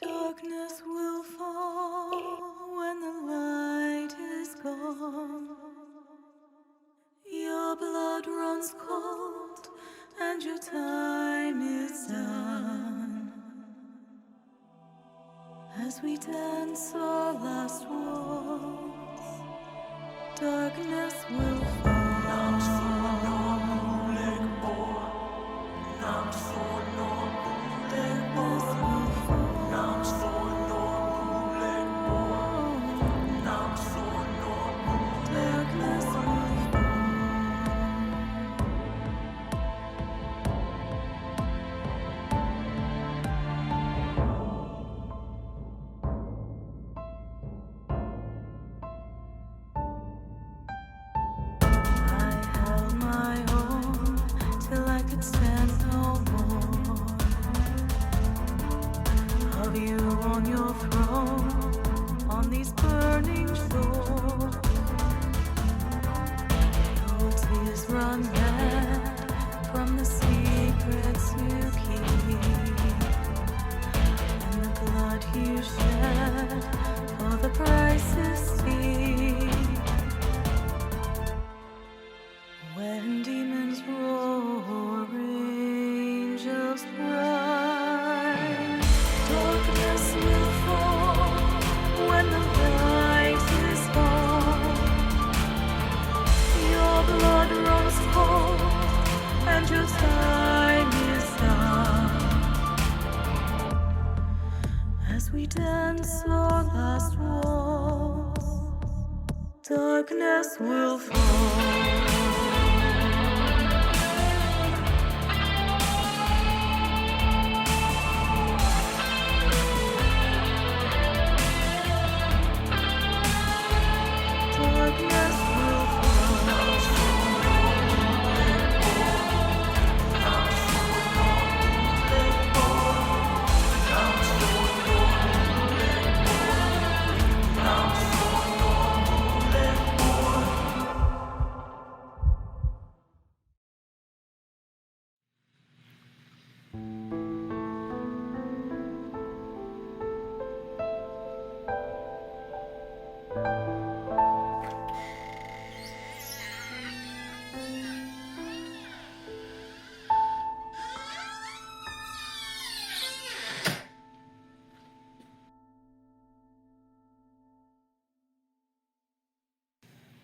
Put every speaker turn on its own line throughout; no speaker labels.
Darkness will fall when the light is gone. Your blood runs cold and your time is done. As we dance our last waltz, darkness will fall. When demons roar, angels cry. Darkness will fall when the light is gone. Your blood runs cold and your time is done. As we dance our last waltz, darkness will fall.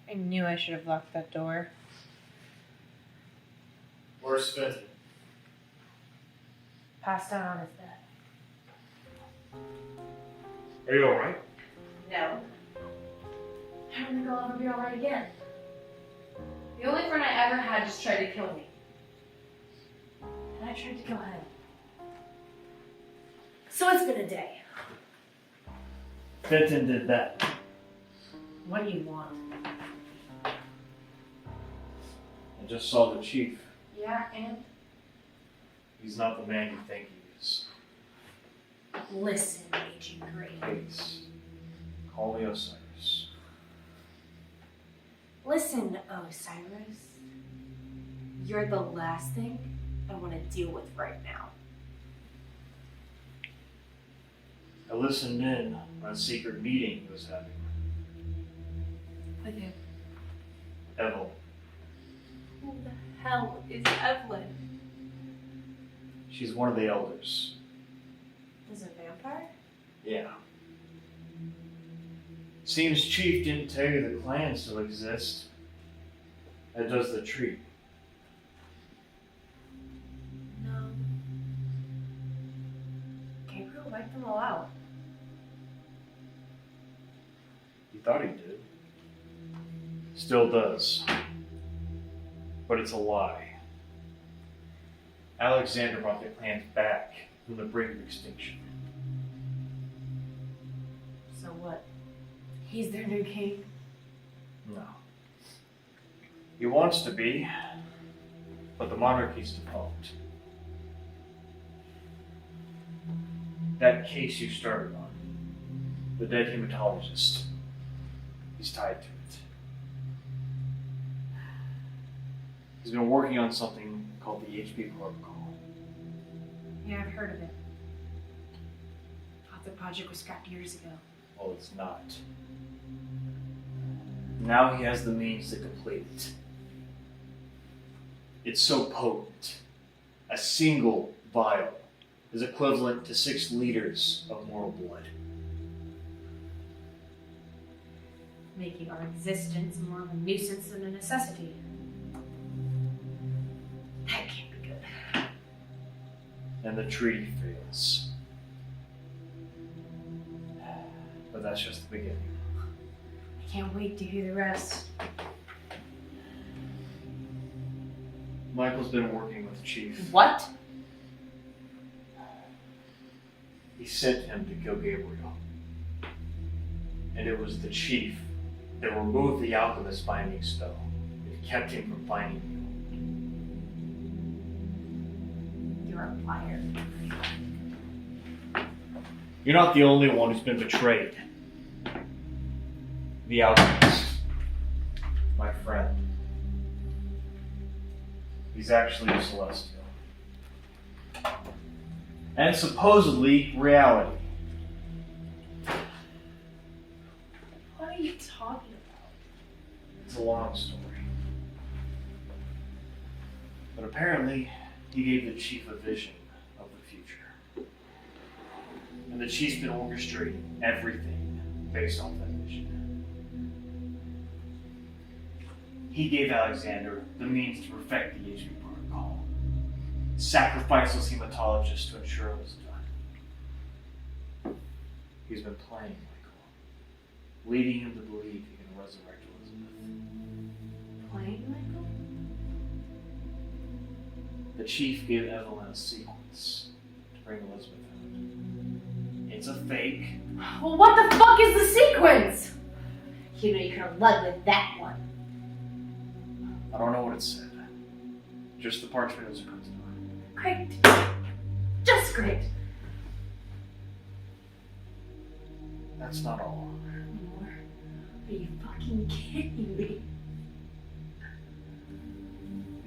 I knew I should have locked that door.
Where's Fenton?
Passed out on his bed.
Are you alright?
No. I don't think I'll ever be alright again. The only friend I ever had just tried to kill me. And I tried to kill him. So it's been a day.
Fenton did that.
What do you want?
I just saw the chief.
Yeah, and?
He's not the man you think he is.
Listen, Agent Green.
Please, call me Osiris.
Listen, Osiris. You're the last thing I want to deal with right now.
I listened in on a secret meeting he was having.
With who?
Evel.
Who the hell is Evelyn?
She's one of the elders.
Is a vampire?
Yeah. Seems Chief didn't tell you the clan still exists. That does the treat.
No. Gabriel wiped them all out.
He thought he did. Still does. But it's a lie. Alexander brought the clans back from the brink of extinction.
So what? He's their new king?
No. He wants to be, but the monarchy's defunct. That case you started on, the dead hematologist, he's tied to it. He's been working on something called the HP protocol.
Yeah, I've heard of it. I'll The project was scrapped years ago.
Well, it's not. Now he has the means to complete it. It's so potent. A single vial is equivalent to 6 liters of mortal blood.
Making our existence more of a nuisance than a necessity. That can't be good.
And the treaty fails. But that's just the beginning.
I can't wait to hear the rest.
Michael's been working with Chief.
What?
He sent him to kill Gabriel. And it was the Chief that removed the alchemist's binding spell. It kept him from finding
You're a liar.
you. You're not the only one who's been betrayed. The alchemist. My friend. He's actually a celestial. And supposedly reality.
What are you talking about?
It's a long story. But apparently, he gave the Chief a vision of the future. And the Chief's been orchestrating everything based off that vision. He gave Alexander the means to perfect the HP protocol. Sacrificed those hematologists to ensure it was done. He's been playing Michael, leading him to believe he can resurrect Elizabeth.
Playing Michael?
The Chief gave Evelyn a sequence to bring Elizabeth out. It's a fake.
Well, what the fuck is the sequence? You know you could have led with that one.
I don't know what it said. Just the parchment was printed on.
Great. Just great.
That's not all.
More? Are you fucking kidding me?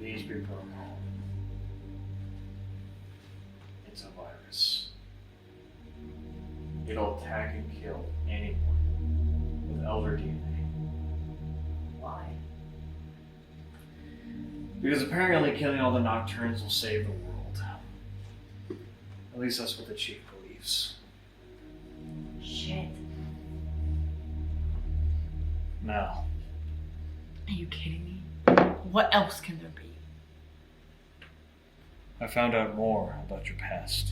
The HP protocol. It's a virus. It'll attack and kill anyone with Elder DNA.
Why?
Because apparently killing all the Nocturnes will save the world. At least that's what the Chief believes.
Shit.
Now,
Are you kidding me? What else can there be?
I found out more about your past.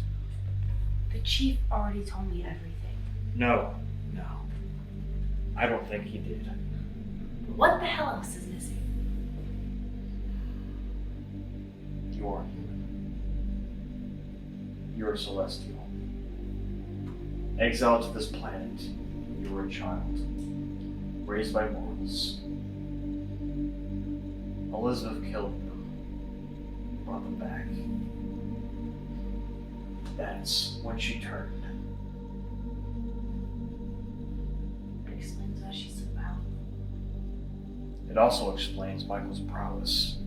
The Chief already told me everything.
No. I don't think he did.
What the hell else is missing?
You're human. You're a celestial. Exiled to this planet when you were a child. Raised by mortals. Elizabeth killed them. Brought them back. That's when she turned.
It explains why she's so powerful.
It also explains Michael's prowess.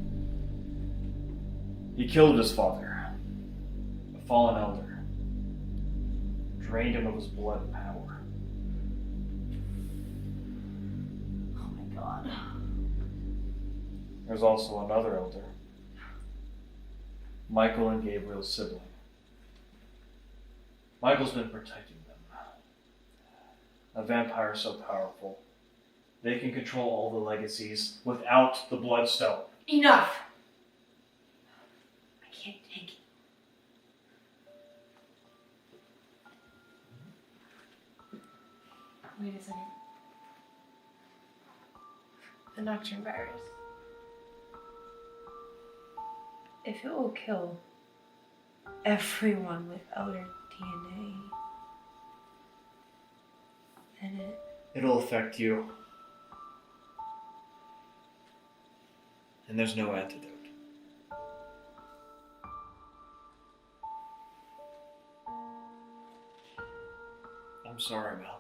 He killed his father, a fallen elder, drained him of his blood and power.
Oh my god.
There's also another elder, Michael and Gabriel's sibling. Michael's been protecting them. A vampire so powerful, they can control all the legacies without the bloodstone.
Enough! I can't take it. Wait a second. The Nocturne virus. If it will kill everyone with Elder DNA, then
It'll affect you. And there's no antidote. I'm sorry, Mel.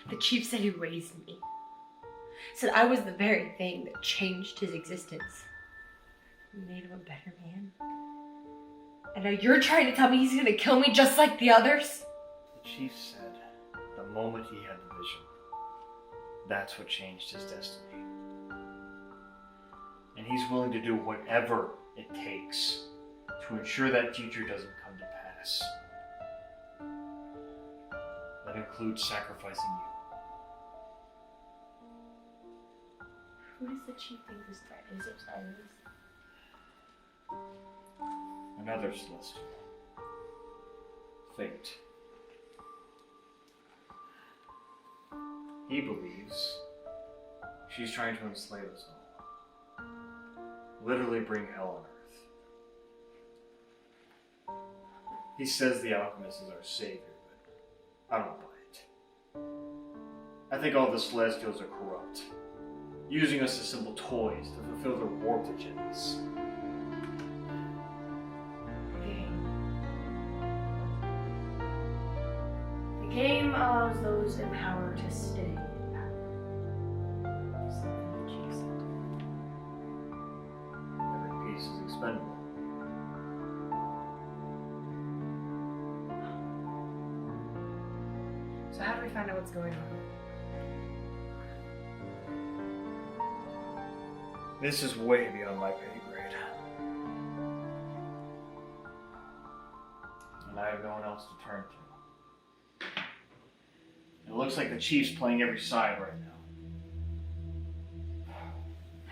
The Chief said he raised me. Said I was the very thing that changed his existence. Made him a better man. And now you're trying to tell me he's gonna kill me just like the others?
The chief said the moment he had the vision, that's what changed his destiny. And he's willing to do whatever it takes to ensure that future doesn't come to pass. That includes sacrificing
Who
you.
does the chief think this threat is of Sorcerers?
Another celestial. Fate. He believes she's trying to enslave us all. Literally bring hell on earth. He says the alchemist is our savior, but I don't buy it. I think all the celestials are corrupt, using us as simple toys to fulfill their warped agendas.
The game allows those in power to stay in power. Something the chief said.
Every piece is expendable.
So how do we find out what's going on?
This is way beyond my pay grade. And I have no one else to turn to. It looks like the chief's playing every side right now.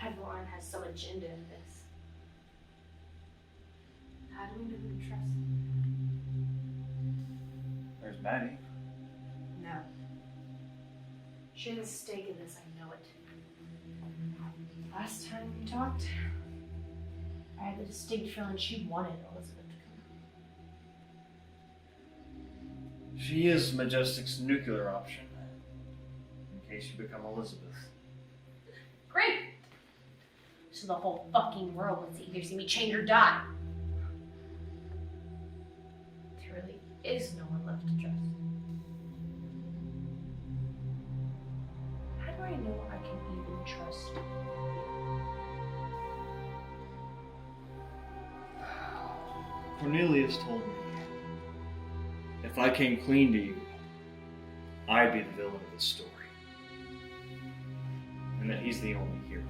Everyone has some agenda in this. How do we know who to trust?
There's Maddie.
No. She has a stake in this, I know it. Last time we talked, I had the distinct feeling she wanted Elizabeth to come.
She is Majestic's nuclear option, in case you become Elizabeth.
Great! So the whole fucking world wants to either see me change or die. There really is no one left to trust. How do I know I can even trust you?
Cornelius told me, if I came clean to you, I'd be the villain of the story. And that he's the only hero.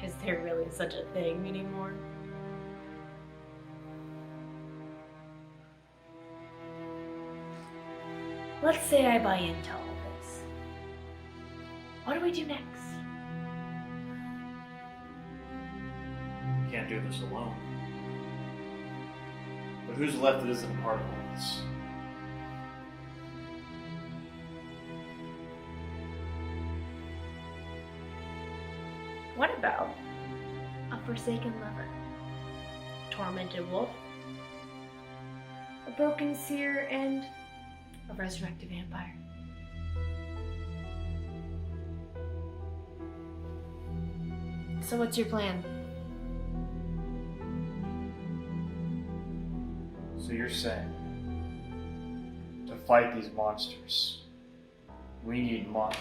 Is there really such a thing anymore? Let's say I buy into all this. What do we do next?
You can't do this alone. But who's left that isn't a part of all this?
What about a forsaken lover, tormented wolf, a broken seer, and a resurrected vampire? So what's your plan?
So you're saying, to fight these monsters, we need money.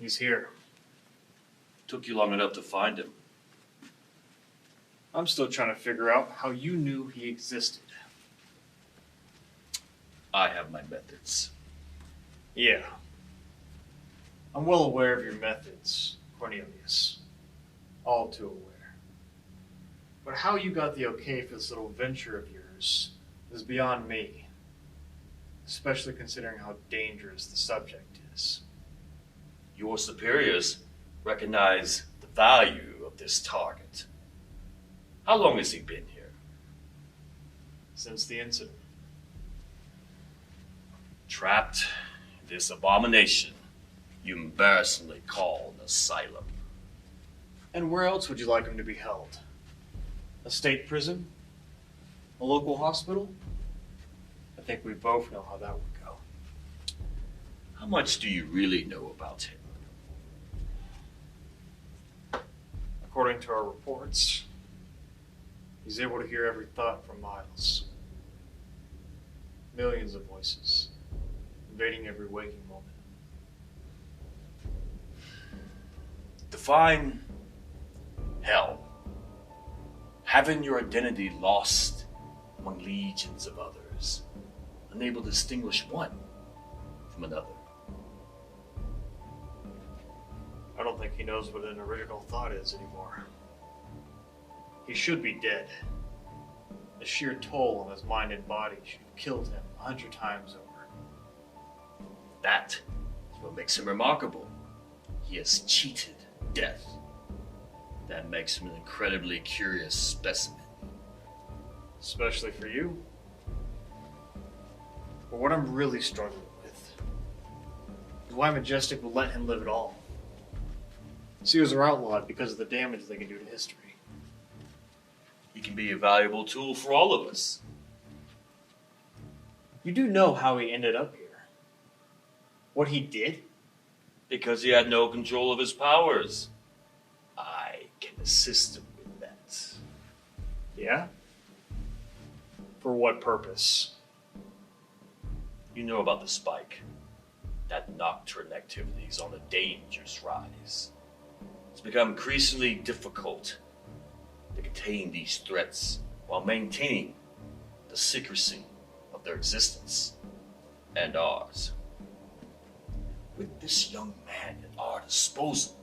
He's here.
Took you long enough to find him.
I'm still trying to figure out how you knew he existed.
I have my methods.
Yeah. I'm well aware of your methods, Cornelius. All too aware. But how you got the okay for this little venture of yours is beyond me. Especially considering how dangerous the subject is.
Your superiors recognize the value of this target. How long has he been here?
Since the incident.
Trapped in this abomination you embarrassingly call an asylum.
And where else would you like him to be held? A state prison? A local hospital? I think we both know how that would go.
How much do you really know about him?
According to our reports, he's able to hear every thought for miles. Millions of voices, invading every waking moment.
Define hell. Having your identity lost among legions of others, unable to distinguish one from another.
I don't think he knows what an original thought is anymore. He should be dead. The sheer toll on his mind and body should have killed him 100 times over.
That is what makes him remarkable. He has cheated death. That makes him an incredibly curious specimen.
Especially for you. But what I'm really struggling with is why Majestic will let him live at all. Seers are outlawed because of the damage they can do to history.
He can be a valuable tool for all of us.
You do know how he ended up here. What he did?
Because he had no control of his powers. I can assist him with that.
Yeah? For what purpose?
You know about the spike. That Nocturne activity is on a dangerous rise. It's become increasingly difficult to contain these threats while maintaining the secrecy of their existence and ours. With this young man at our disposal,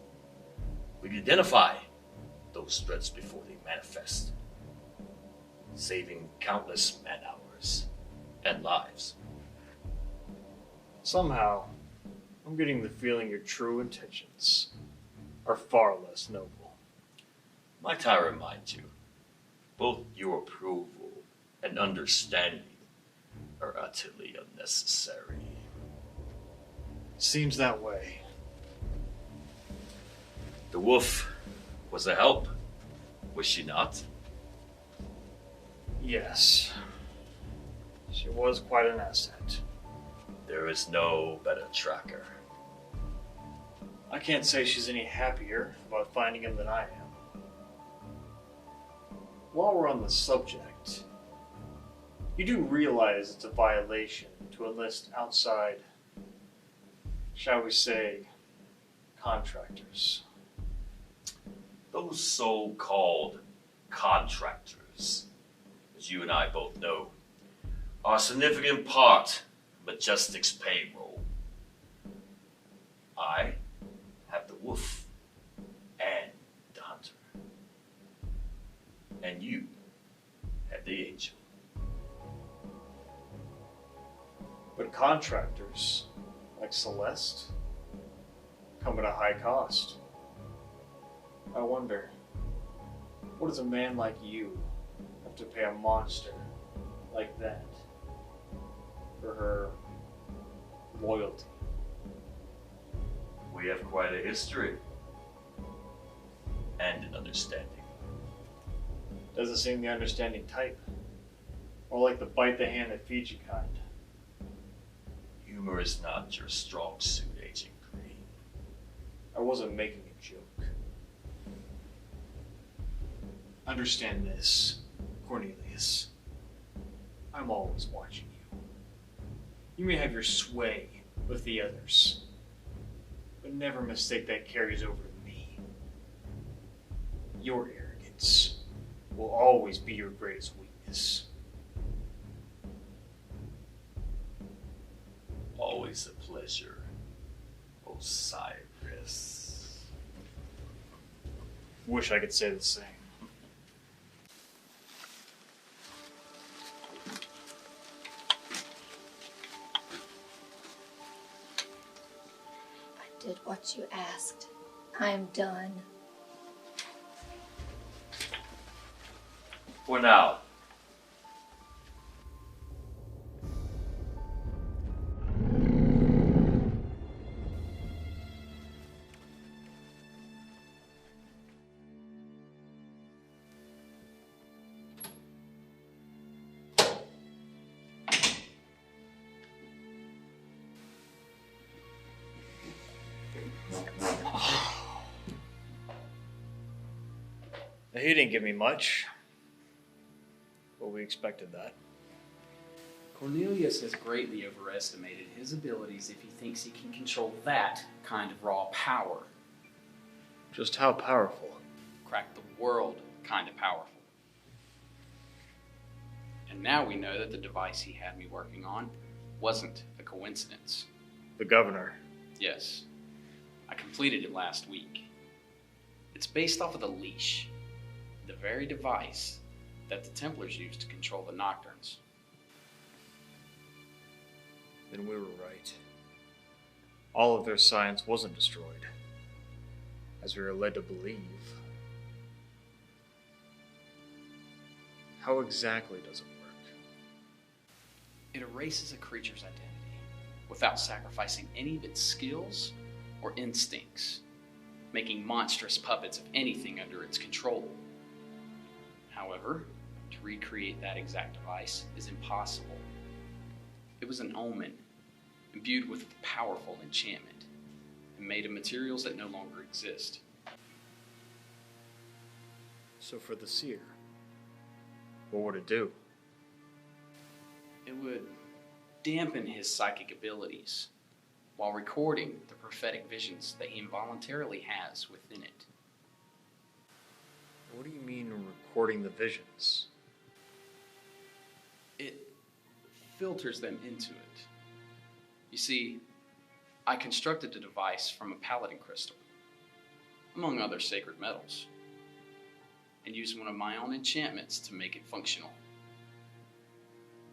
we can identify those threats before they manifest, saving countless man-hours and lives.
Somehow, I'm getting the feeling your true intentions are far less noble.
Might I remind you, both your approval and understanding are utterly unnecessary.
Seems that way.
The wolf was a help, was she not?
Yes. She was quite an asset.
There is no better tracker.
I can't say she's any happier about finding him than I am. While we're on the subject, you do realize it's a violation to enlist outside, shall we say, contractors.
Those so-called contractors, as you and I both know, are a significant part of Majestic's payroll. I have the wolf and the hunter. And you have the angel.
But contractors, like Celeste, come at a high cost. I wonder, what does a man like you have to pay a monster like that for her loyalty?
We have quite a history and an understanding.
Doesn't seem the understanding type. More like the bite the hand that feeds you kind.
Humor is not your strong suit, Agent Green.
I wasn't making a joke. Understand this, Cornelius. I'm always watching you. You may have your sway with the others, but But never mistake that carries over to me. Your arrogance will always be your greatest weakness.
Always a pleasure, Osiris.
Wish I could say the same.
I did what you asked. I'm done.
For now.
He didn't give me much, but we expected that.
Cornelius has greatly overestimated his abilities if he thinks he can control that kind of raw power.
Just how powerful?
Crack the world kind of powerful. And now we know that the device he had me working on wasn't a coincidence.
The governor.
Yes, I completed it last week. It's based off of the leash, the very device that the Templars used to control the Nocturnes.
Then we were right. All of their science wasn't destroyed, as we were led to believe. How exactly does it work?
It erases a creature's identity without sacrificing any of its skills or instincts, making monstrous puppets of anything under its control. However, to recreate that exact device is impossible. It was an omen, imbued with powerful enchantment, and made of materials that no longer exist.
So for the seer, what would it do?
It would dampen his psychic abilities while recording the prophetic visions that he involuntarily has within it.
What do you mean recording the visions?
It filters them into it. You see, I constructed a device from a paladin crystal, among other sacred metals, and used one of my own enchantments to make it functional.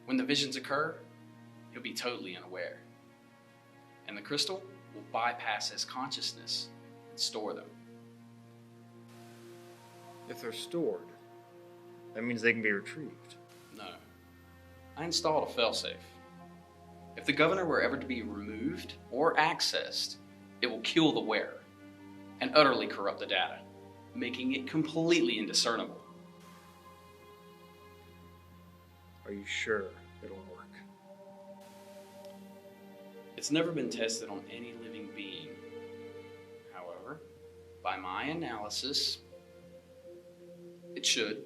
When the visions occur, he'll be totally unaware, and the crystal will bypass his consciousness and store them.
If they're stored, that means they can be retrieved.
No. I installed a failsafe. If the governor were ever to be removed or accessed, it will kill the wearer and utterly corrupt the data, making it completely indiscernible.
Are you sure it'll work?
It's never been tested on any living being. However, by my analysis, it should,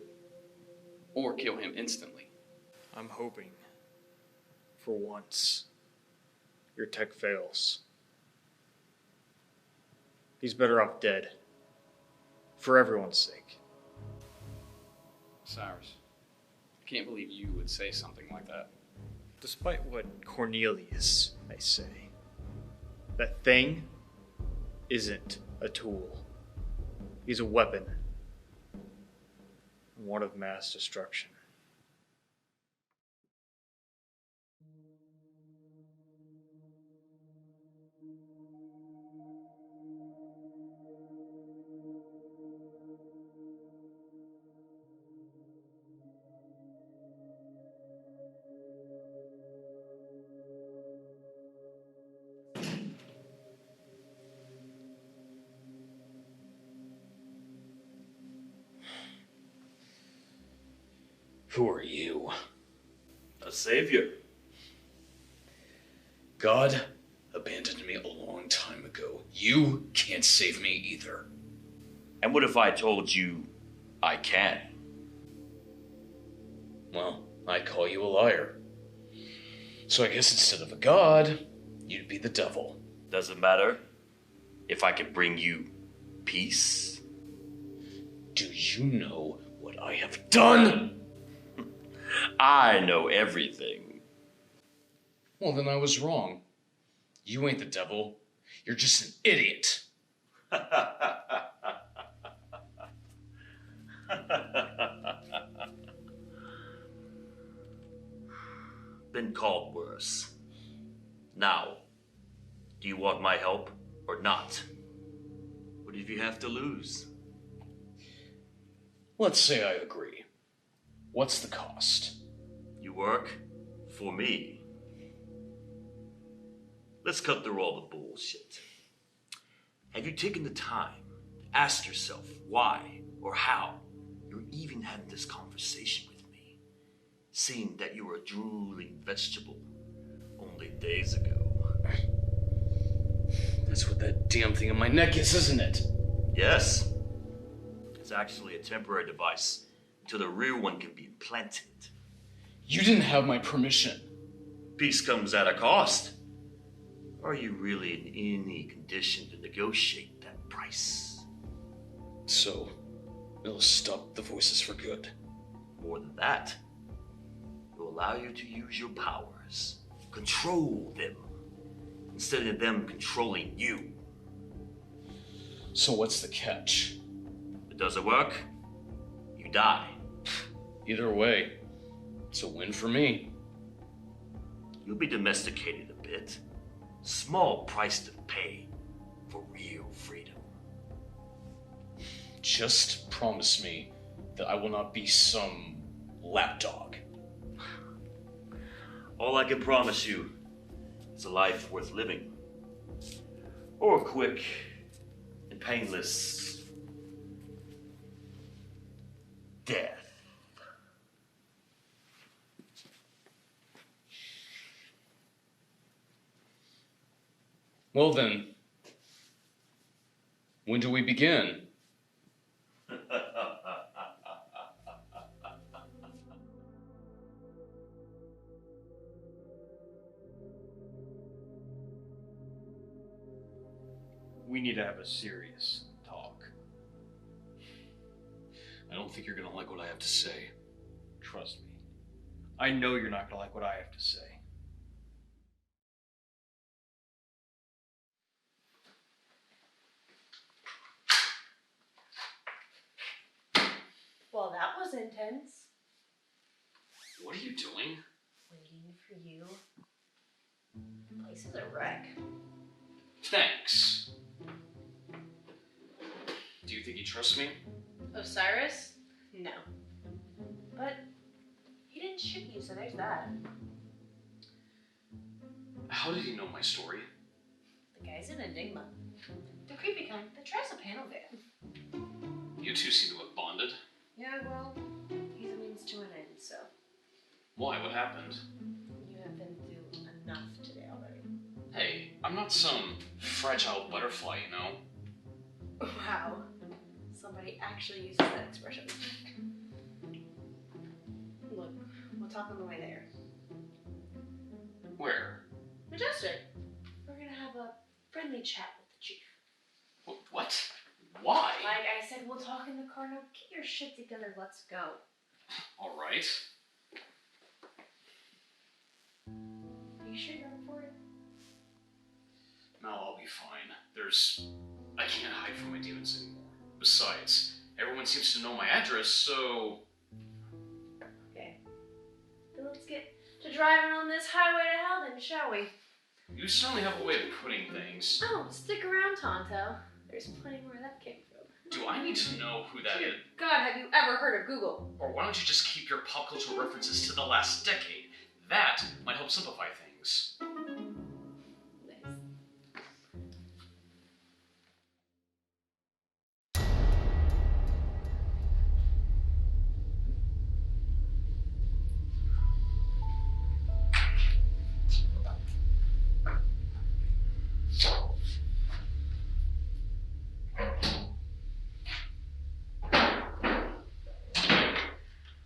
or kill him instantly.
I'm hoping, for once, your tech fails. He's better off dead, for everyone's sake.
Cyrus, I can't believe you would say something like that.
Despite what Cornelius may say, that thing isn't a tool. He's a weapon. One of mass destruction.
Who are you?
A savior.
God abandoned me a long time ago. You can't save me either.
And what if I told you I can?
Well, I'd call you a liar. So I guess instead of a god, you'd be the devil.
Doesn't matter. if I could bring you peace.
Do you know what I have done?
I know everything.
Well, then I was wrong. You ain't the devil. You're just an idiot.
Been called worse. Now, do you want my help or not? What if you have to lose?
Let's say I agree. What's the cost?
You work for me. Let's cut through all the bullshit. Have you taken the time to ask yourself why or how you're even having this conversation with me, seeing that you were a drooling vegetable only days ago?
That's what that damn thing in my neck is, isn't it?
Yes. It's actually a temporary device until the real one can be implanted.
You didn't have my permission.
Peace comes at a cost. Are you really in any condition to negotiate that price?
So, it'll stop the voices for good.
More than that, it will allow you to use your powers, control them, instead of them controlling you.
So what's the catch?
If it doesn't work, you die.
Either way, it's a win for me.
You'll be domesticated a bit. Small price to pay for real freedom.
Just promise me that I will not be some lapdog.
All I can promise you is a life worth living. Or a quick and painless death.
Well then, when do we begin?
We need to have a serious talk.
I don't think you're gonna like what I have to say.
Trust me. I know you're not gonna like what I have to say.
Well, that was intense.
What are you doing?
Waiting for you. The place is a wreck.
Thanks. Do you think you trust me?
Osiris? No. But he didn't shoot you, so there's that.
How did he know my story?
The guy's an enigma. The creepy kind that tries a panel van.
You two seem to have bonded.
Yeah, well, he's a means to an end, so.
Why? What happened?
You have been through enough today already.
Hey, I'm not some fragile butterfly, you know?
Wow. Somebody actually uses that expression. Look, we'll talk on the way there.
Where?
Majestic. We're gonna have a friendly chat with the chief.
What? Why?
Like I said, we'll talk in the car. Now get your shit together. Let's go.
All right.
Are you sure you're up for it?
No, I'll be fine. I can't hide from my demons anymore. Besides, everyone seems to know my address, so...
Okay. Then let's get to driving on this highway to hell then, shall we?
You certainly have a way of putting things.
Oh, stick around, Tonto. There's plenty where that came from.
Do I need to know who that is?
God, have you ever heard of Google?
Or why don't you just keep your pop culture references to the last decade? That might help simplify things.
Nice.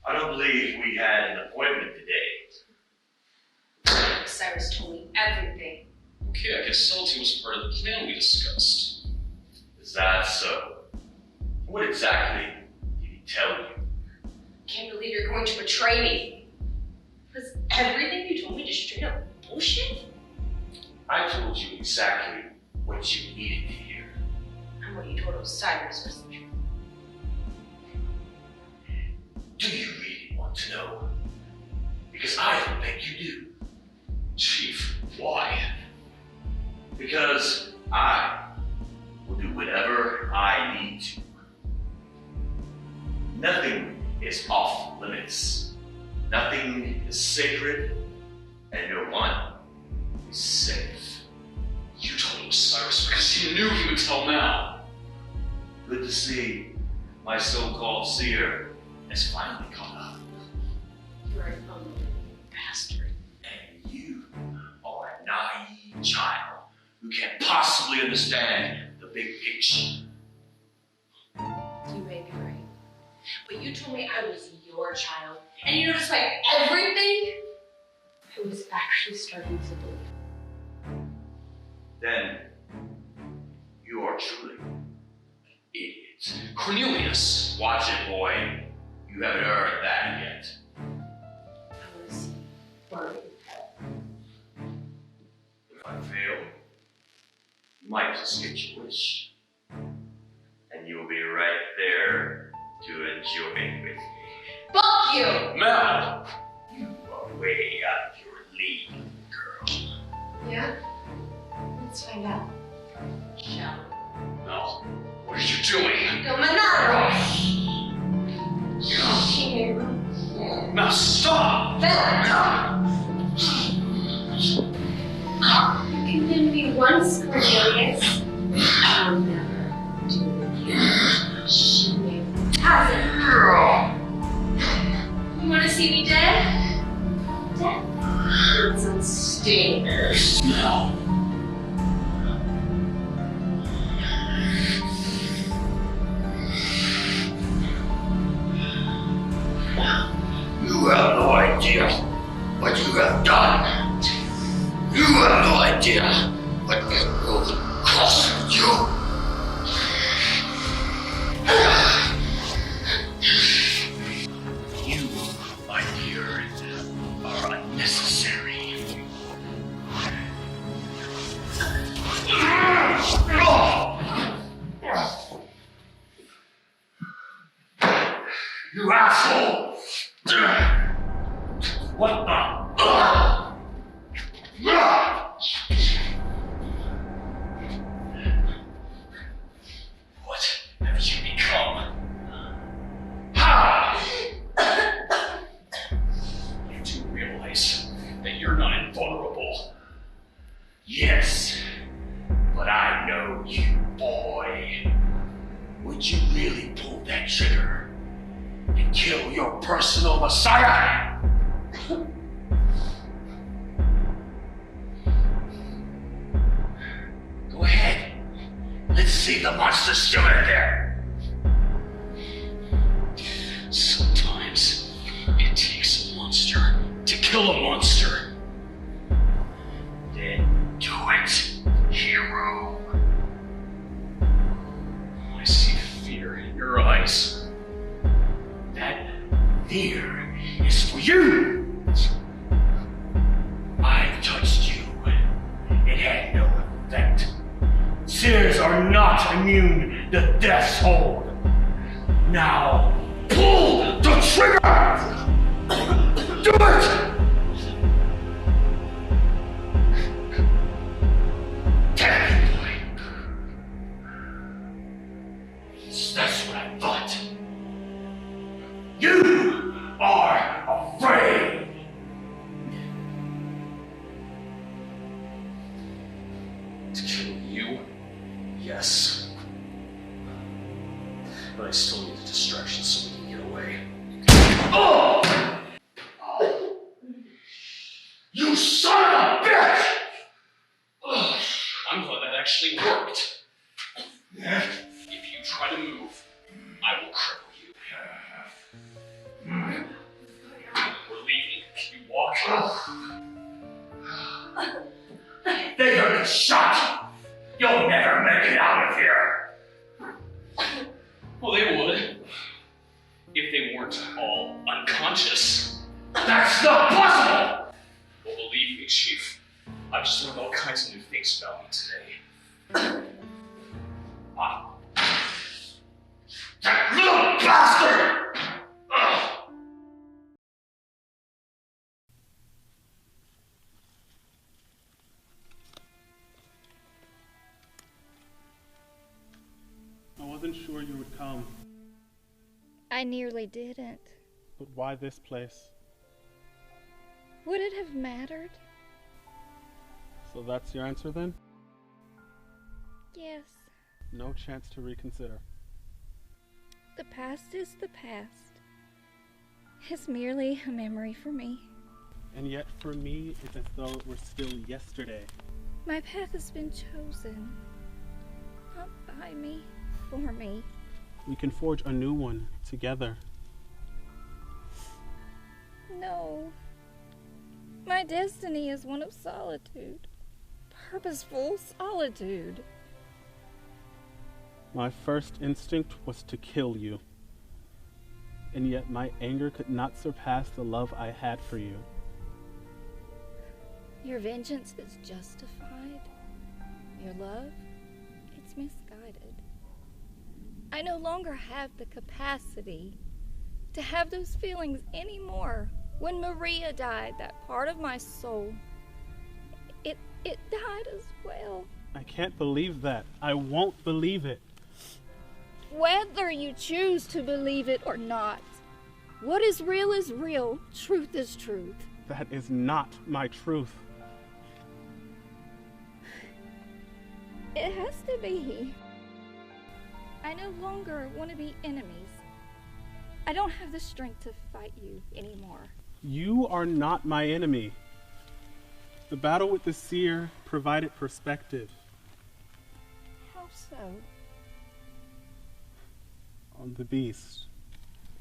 I don't believe we had an appointment today.
Cyrus told me everything.
Okay, I guess Salty was part of the plan we discussed.
so? What exactly did he tell you?
Can't believe you're going to betray me. Was everything you told me just straight up bullshit?
I told you exactly what you needed to hear.
And what you told Osiris was the truth.
Do you really want to know? Because I don't think you do. Chief, why? Because I will do whatever I need to. Nothing is off limits. Nothing is sacred, and no one is safe.
You told Osiris because you knew he would tell Mal.
Good to see my so-called seer has finally caught up.
You're an unbelievable bastard.
And you are a naive child who can't possibly understand the big picture.
You may be right. But you told me I was your child. And you know, despite everything, I was actually starting to believe.
Then you are truly idiots.
Cornelius!
Watch it, boy. You haven't earned that yet.
I want to see burning.
If I fail, you might just get your wish. And you'll be right there to enjoy it with me.
Fuck you!
Mal!
You are way out of your league, girl.
Yeah? Let's find out. Shall we?
Mal, what are you doing?
Dominado!
Mal, stop!
You condemned me once, Cornelius. I'll never do it again. She has it. You want to see me dead? Death? It's unstable.
Mal.
You have no idea what you have done. You have no idea what it will cost you. You, my dear, are unnecessary. You asshole! What the? What have you become? How?
You do realize that you're not invulnerable.
Yes, but I know you, boy. Would you really pull that trigger and kill your personal messiah? Go ahead. Let's see the monster still in there.
Sometimes it takes a monster to kill a monster.
Then do it, hero.
I see fear in your eyes.
That fear is for you. I touched you. It had no effect. Seers are not immune to death's hold. Now, pull the trigger! Do it! Damn it, boy. That's what I thought. You are afraid.
To kill you? Yes. But I still need a distraction so we can get away.
Oh! You son of a bitch!
Ugh, I'm glad that actually worked. If you try to move, I will cripple you. We're leaving. You walk.
They heard a shot! You'll never make it out of here!
wasn't sure you would come.
I nearly didn't.
But why this place?
Would it have mattered?
So that's your answer then?
Yes.
No chance to reconsider.
The past is the past. It's merely a memory for me.
And yet for me, it's as though it were still yesterday.
My path has been chosen. Not by me, for me.
We can forge a new one together.
No. My destiny is one of solitude. Purposeful solitude.
My first instinct was to kill you. And yet my anger could not surpass the love I had for you.
Your vengeance is justified. Your love, it's misguided. I no longer have the capacity to have those feelings anymore. When Maria died, that part of my soul, it died as well.
I can't believe that. I won't believe it.
Whether you choose to believe it or not, what is real, truth is truth.
That is not my truth.
It has to be. I no longer want to be enemies. I don't have the strength to fight you anymore.
You are not my enemy. The battle with the Seer provided perspective.
How so?
On the beast,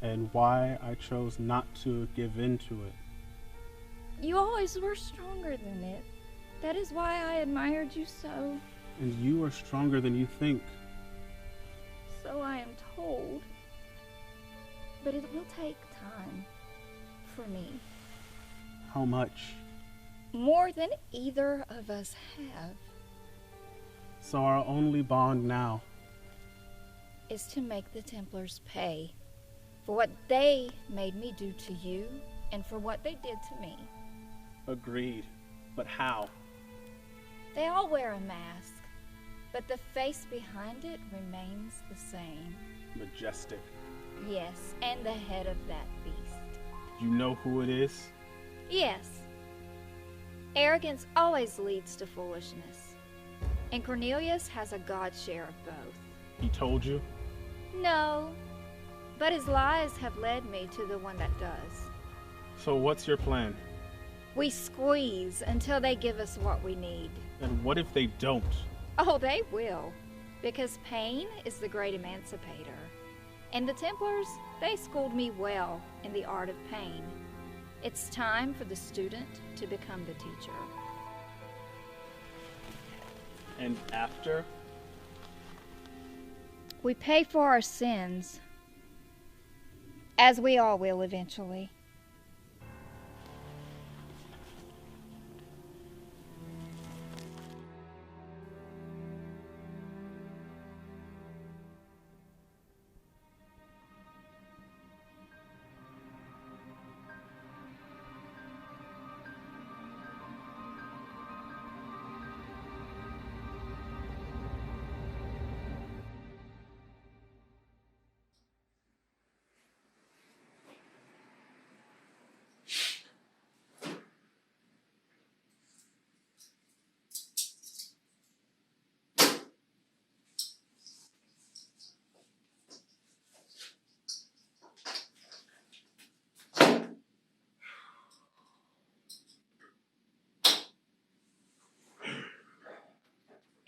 and why I chose not to give in to it.
You always were stronger than it. That is why I admired you so.
And you are stronger than you think.
So I am told. But it will take time. For me.
How much?
More than either of us have.
So our only bond now
is to make the Templars pay for what they made me do to you and for what they did to me.
Agreed. But how?
They all wear a mask, but the face behind it remains the same.
Majestic.
Yes, and the head of that beast.
You know who it is?
Yes. Arrogance always leads to foolishness. And Cornelius has a god share of both.
He told you?
No, but his lies have led me to the one that does.
So what's your plan?
We squeeze until they give us what we need.
And what if they don't?
Oh, they will. Because pain is the great emancipator. And the Templars, they schooled me well in the art of pain. It's time for the student to become the teacher.
And after?
We pay for our sins, as we all will eventually.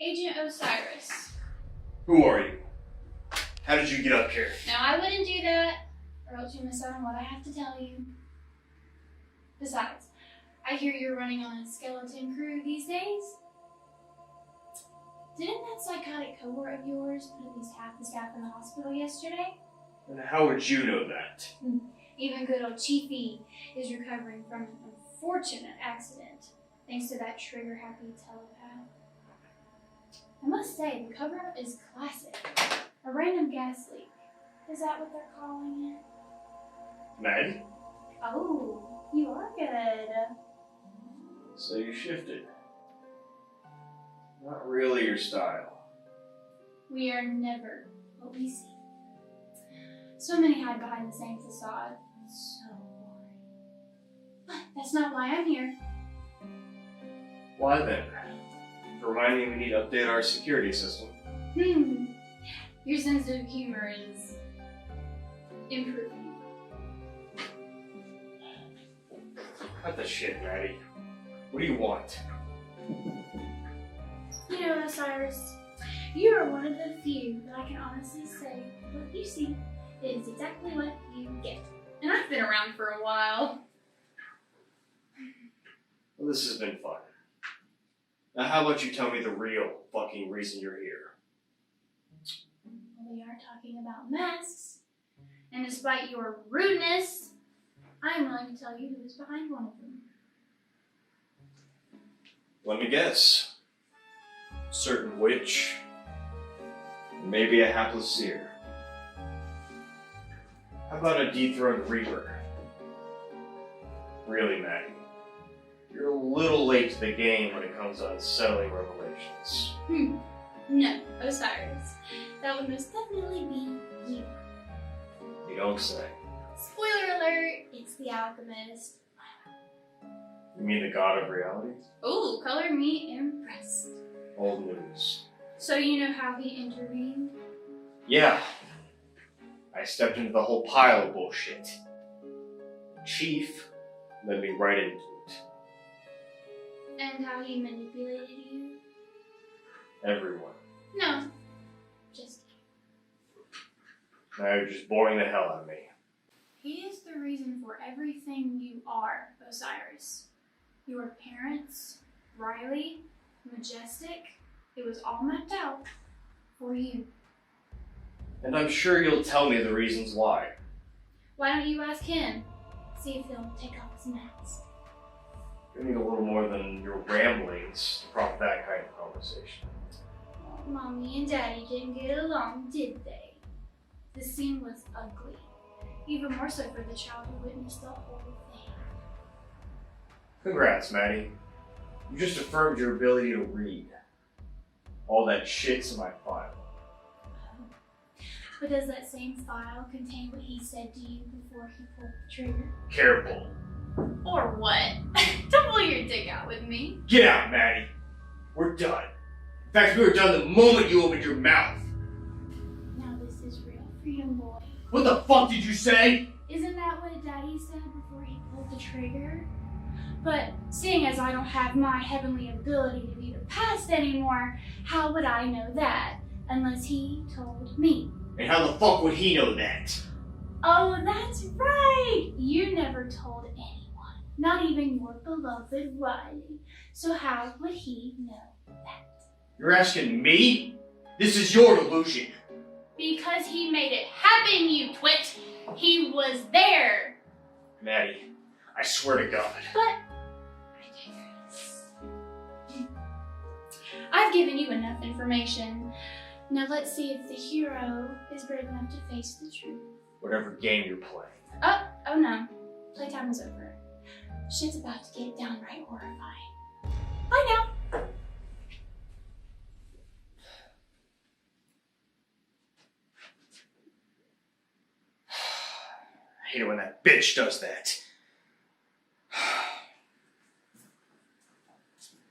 Agent Osiris.
Who are you? How did you get up here?
Now, I wouldn't do that, or else you miss out on what I have to tell you. Besides, I hear you're running on a skeleton crew these days. Didn't that psychotic cohort of yours put at least half the staff in the hospital yesterday?
And how would you know that?
Even good old Chiefy is recovering from an unfortunate accident, thanks to that trigger-happy telepath. I must say, the cover-up is classic. A random gas leak. Is that what they're calling it?
Meg?
Oh, you are good.
So you shifted. Not really your style.
We are never
what we see. So many hide behind the same facade. So boring. But that's not why I'm here.
Why then? Remind me we need to update our security system.
Your sense of humor is improving.
Cut the shit, Maddie. What do you want?
You know, Osiris, you are one of the few that I can honestly say what you see is exactly what you get. And I've been around for a while.
Well, this has been fun. Now how about you tell me the real fucking reason you're here?
We are talking about masks, and despite your rudeness, I am willing to tell you who is behind one of them.
Let me guess. Certain witch. Maybe a hapless seer. How about a dethroned reaper? Really, Maggie? You're a little late to the game when it comes to unsettling revelations.
No, Osiris. That would most definitely be you.
You don't say.
Spoiler alert, it's the alchemist.
You mean the god of realities?
Ooh, color me impressed.
Old news.
So you know how he intervened?
Yeah. I stepped into the whole pile of bullshit. Chief led me right into it.
And how he manipulated you?
Everyone.
No, just
Now you're just boring the hell out of me.
he is the reason for everything you are, Osiris. Your parents, Riley, Majestic, it was all mapped out for you.
And I'm sure you'll tell me the reasons why.
Why don't you ask him? See if he'll take off his mask.
You need a little more than your ramblings to prompt that kind of conversation.
Well, Mommy and Daddy didn't get along, did they? The scene was ugly. Even more so for the child who witnessed the whole thing.
Congrats, Maddie. You just affirmed your ability to read. All that shit's in my file.
But does that same file contain what he said to you before he pulled the trigger?
Careful.
Or what? Don't pull your dick out with me.
Get out, Maddie. We're done. In fact, we were done the moment you opened your mouth.
Now this is real freedom, boy.
What the fuck did you say?
Isn't that what Daddy said before he pulled the trigger? But seeing as I don't have my heavenly ability to view the past anymore, how would I know that? Unless he told me.
And how the fuck would he know that?
Oh, that's right! You never told anyone. Not even your beloved Riley. So how would he know that?
You're asking me? This is your delusion.
Because he made it happen, you twit! He was there!
Maddie, I swear to God.
But I've given you enough information. Now let's see if the hero is brave enough to face the truth.
Whatever game you're playing.
Oh no. Playtime is over. Shit's about to get downright horrifying. Bye now.
I hate it when that bitch does that.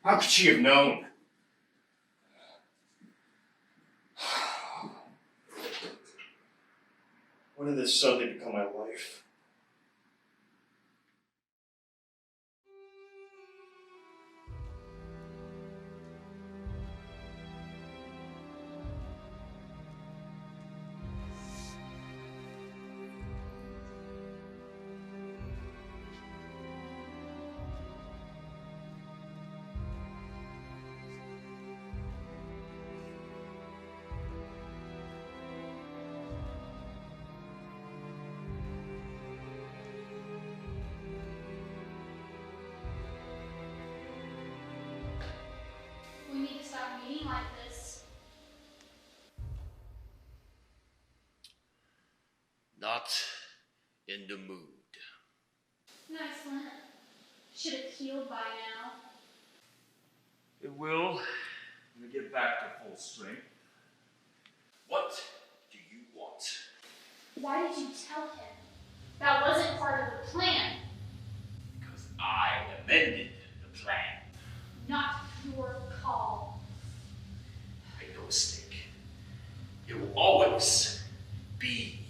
How could she have known? When did this suddenly become my life?
We need to stop meeting like this.
Not in the mood.
Nice one. Should have healed by now.
It will when we get back to full strength. What do
Why did you tell him? That wasn't part of the plan.
Because I amended the plan.
Not your call.
Make no mistake. It will always be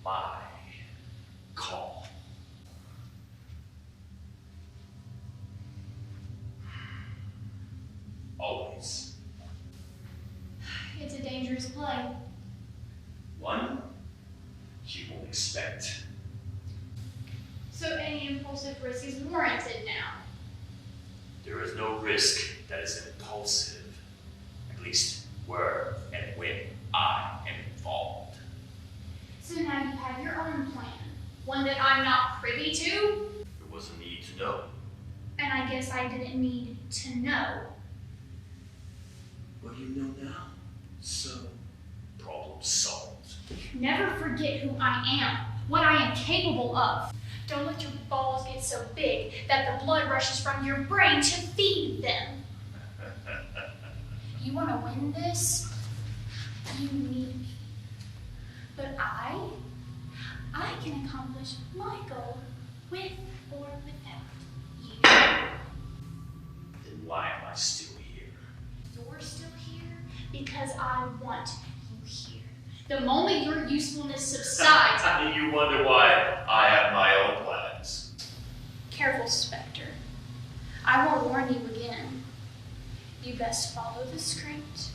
my call. Always.
It's a dangerous play.
One you won't expect.
So any impulsive risk is warranted now.
There is no risk that is impulsive, at least where and when I am involved.
So now you have your own plan. One that I'm not privy to.
There was a need to know.
And I guess I didn't need to know.
What do you know now? So, problem solved.
Never forget who I am, what I am capable of. Don't let your balls get so big that the blood rushes from your brain to feed them. You want to win this? You need me. But I can accomplish my goal with or without you.
Then why am I still here?
You're still here because I want you here. The moment your usefulness subsides...
You wonder why I have my own plans.
Careful, Spectre. I will warn you again. You best follow the script,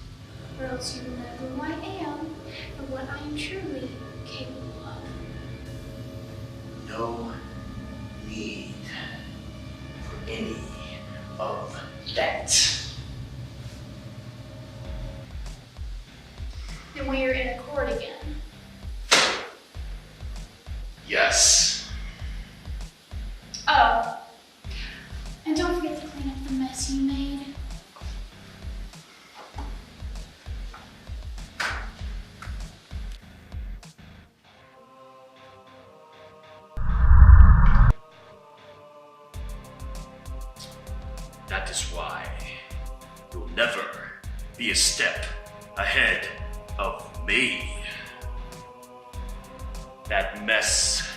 or else you will know who I am and what I am truly capable of.
No need for any of that.
And we are in accord again.
Yes.
Oh, and don't forget to clean up the mess you made.
That is why you'll never be a step ahead of me. That mess,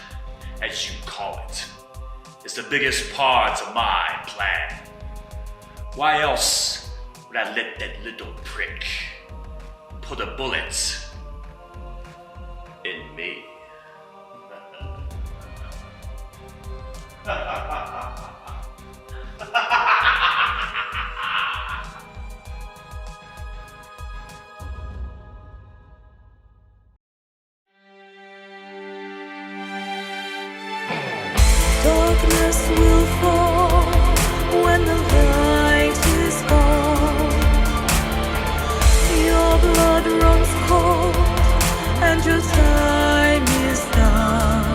as you call it, is the biggest part of my plan. Why else would I let that little prick put a bullet in me?
Darkness will fall when the light is gone. Your blood runs cold and your time is done.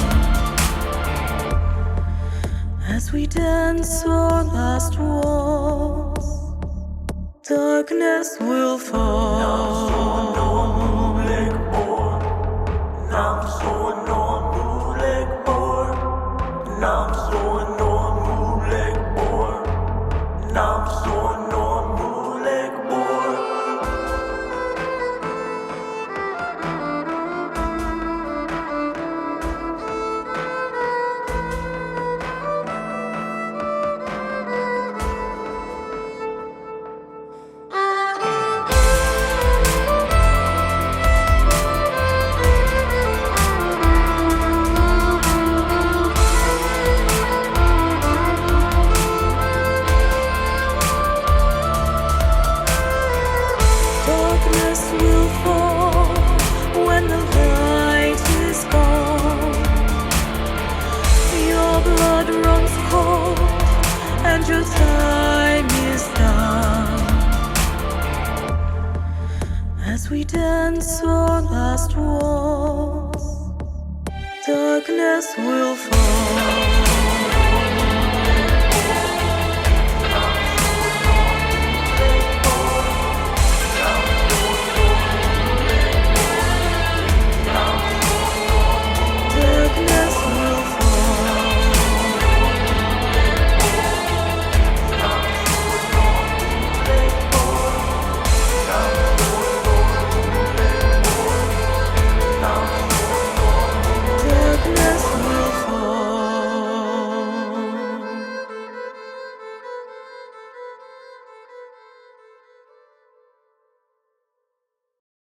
As we dance our last waltz, darkness will fall. As we dance our last waltz, darkness will fall.